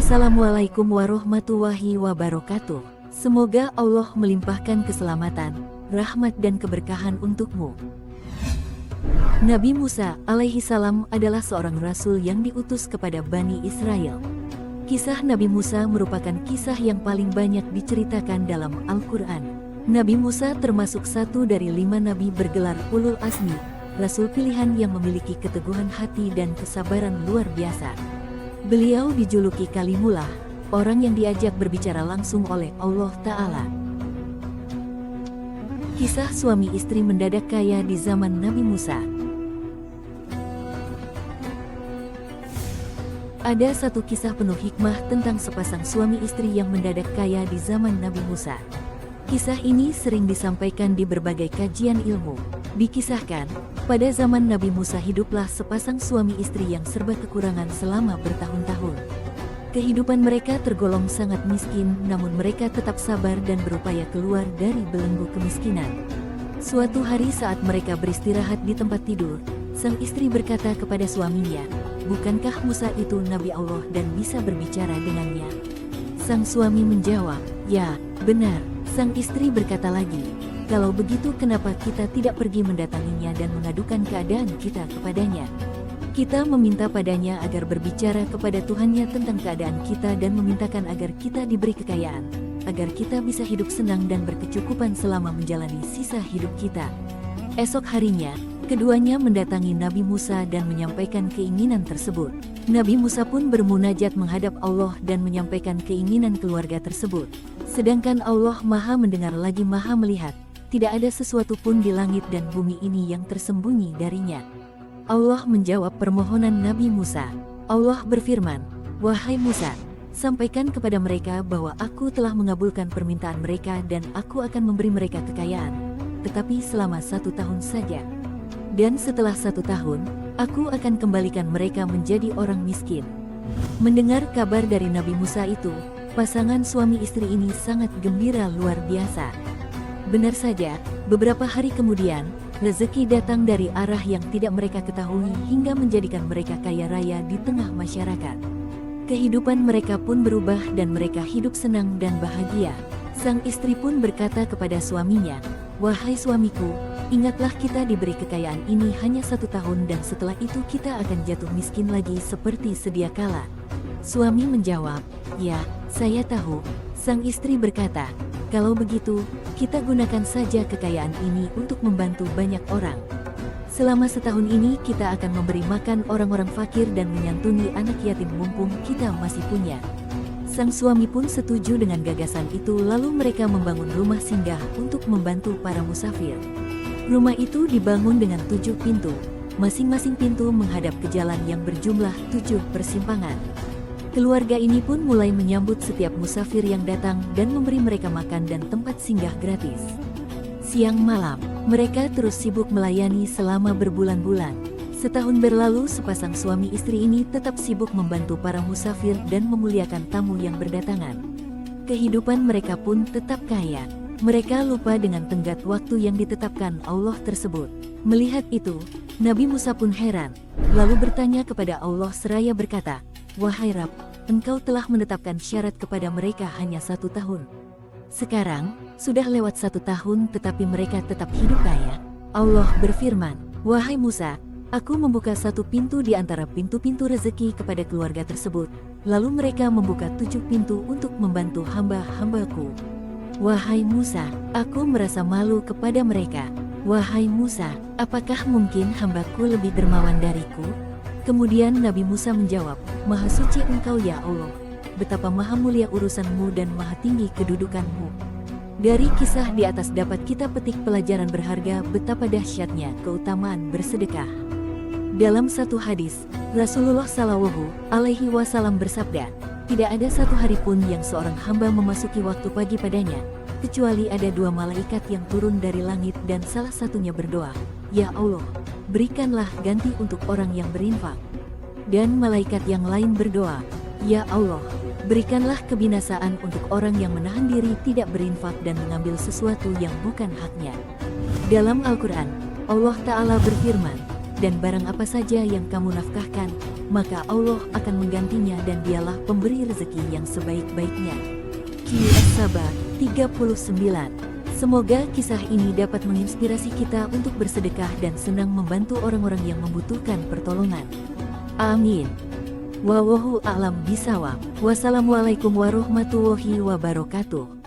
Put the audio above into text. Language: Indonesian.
Assalamualaikum warahmatullahi wabarakatuh. Semoga Allah melimpahkan keselamatan, rahmat dan keberkahan untukmu. Nabi Musa alaihi salam adalah seorang rasul yang diutus kepada Bani Israel. Kisah Nabi Musa merupakan kisah yang paling banyak diceritakan dalam Al-Quran. Nabi Musa termasuk satu dari 5 nabi bergelar Ulul Azmi, rasul pilihan yang memiliki keteguhan hati dan kesabaran luar biasa. Beliau dijuluki Kalimullah, orang yang diajak berbicara langsung oleh Allah Ta'ala. Kisah suami istri mendadak kaya di zaman Nabi Musa. Ada satu kisah penuh hikmah tentang sepasang suami istri yang mendadak kaya di zaman Nabi Musa. Kisah ini sering disampaikan di berbagai kajian ilmu. Dikisahkan, pada zaman Nabi Musa hiduplah sepasang suami istri yang serba kekurangan selama bertahun-tahun. Kehidupan mereka tergolong sangat miskin, namun mereka tetap sabar dan berupaya keluar dari belenggu kemiskinan. Suatu hari saat mereka beristirahat di tempat tidur, sang istri berkata kepada suaminya, "Bukankah Musa itu Nabi Allah dan bisa berbicara dengannya?" Sang suami menjawab, "Ya, benar." Sang istri berkata lagi, "Kalau begitu kenapa kita tidak pergi mendatanginya dan mengadukan keadaan kita kepadanya? Kita meminta padanya agar berbicara kepada Tuhannya tentang keadaan kita dan memintakan agar kita diberi kekayaan, agar kita bisa hidup senang dan berkecukupan selama menjalani sisa hidup kita." Esok harinya, keduanya mendatangi Nabi Musa dan menyampaikan keinginan tersebut. Nabi Musa pun bermunajat menghadap Allah dan menyampaikan keinginan keluarga tersebut. Sedangkan Allah Maha mendengar lagi Maha melihat. Tidak ada sesuatu pun di langit dan bumi ini yang tersembunyi darinya. Allah menjawab permohonan Nabi Musa. Allah berfirman, "Wahai Musa, sampaikan kepada mereka bahwa aku telah mengabulkan permintaan mereka dan aku akan memberi mereka kekayaan, tetapi selama 1 tahun saja. Dan setelah 1 tahun, aku akan kembalikan mereka menjadi orang miskin." Mendengar kabar dari Nabi Musa itu, pasangan suami istri ini sangat gembira luar biasa. Benar saja, beberapa hari kemudian, rezeki datang dari arah yang tidak mereka ketahui hingga menjadikan mereka kaya raya di tengah masyarakat. Kehidupan mereka pun berubah dan mereka hidup senang dan bahagia. Sang istri pun berkata kepada suaminya, "Wahai suamiku, ingatlah kita diberi kekayaan ini hanya 1 tahun dan setelah itu kita akan jatuh miskin lagi seperti sedia kala." Suami menjawab, "Ya, saya tahu." Sang istri berkata, "Kalau begitu, kita gunakan saja kekayaan ini untuk membantu banyak orang. Selama 1 tahun ini kita akan memberi makan orang-orang fakir dan menyantuni anak yatim mumpung kita masih punya." Sang suami pun setuju dengan gagasan itu, lalu mereka membangun rumah singgah untuk membantu para musafir. Rumah itu dibangun dengan 7 pintu, masing-masing pintu menghadap ke jalan yang berjumlah 7 persimpangan. Keluarga ini pun mulai menyambut setiap musafir yang datang dan memberi mereka makan dan tempat singgah gratis. Siang malam, mereka terus sibuk melayani selama berbulan-bulan. Setahun berlalu, sepasang suami istri ini tetap sibuk membantu para musafir dan memuliakan tamu yang berdatangan. Kehidupan mereka pun tetap kaya. Mereka lupa dengan tenggat waktu yang ditetapkan Allah tersebut. Melihat itu, Nabi Musa pun heran, lalu bertanya kepada Allah seraya berkata, "Wahai Rabb, Engkau telah menetapkan syarat kepada mereka hanya 1 tahun. Sekarang, sudah lewat 1 tahun tetapi mereka tetap hidup kaya." Allah berfirman, "Wahai Musa, aku membuka 1 pintu di antara pintu-pintu rezeki kepada keluarga tersebut, lalu mereka membuka 7 pintu untuk membantu hamba-hambaku. Wahai Musa, aku merasa malu kepada mereka. Wahai Musa, apakah mungkin hambaku lebih dermawan dariku?" Kemudian Nabi Musa menjawab, "Maha suci Engkau ya Allah, betapa maha mulia urusanmu dan maha tinggi kedudukanmu." Dari kisah di atas dapat kita petik pelajaran berharga betapa dahsyatnya keutamaan bersedekah. Dalam satu hadis, Rasulullah Shallallahu Alaihi Wasallam bersabda, "Tidak ada 1 hari pun yang seorang hamba memasuki waktu pagi padanya, kecuali ada 2 malaikat yang turun dari langit dan salah satunya berdoa, 'Ya Allah, berikanlah ganti untuk orang yang berinfak.' Dan malaikat yang lain berdoa, 'Ya Allah, berikanlah kebinasaan untuk orang yang menahan diri tidak berinfak dan mengambil sesuatu yang bukan haknya.'" Dalam Al-Quran, Allah Ta'ala berfirman, "Dan barang apa saja yang kamu nafkahkan, maka Allah akan menggantinya dan dialah pemberi rezeki yang sebaik-baiknya. Qiyas Sabah 39. Semoga kisah ini dapat menginspirasi kita untuk bersedekah dan senang membantu orang-orang yang membutuhkan pertolongan. Amin. Wallahu a'lam bishawab. Wassalamualaikum warahmatullahi wabarakatuh.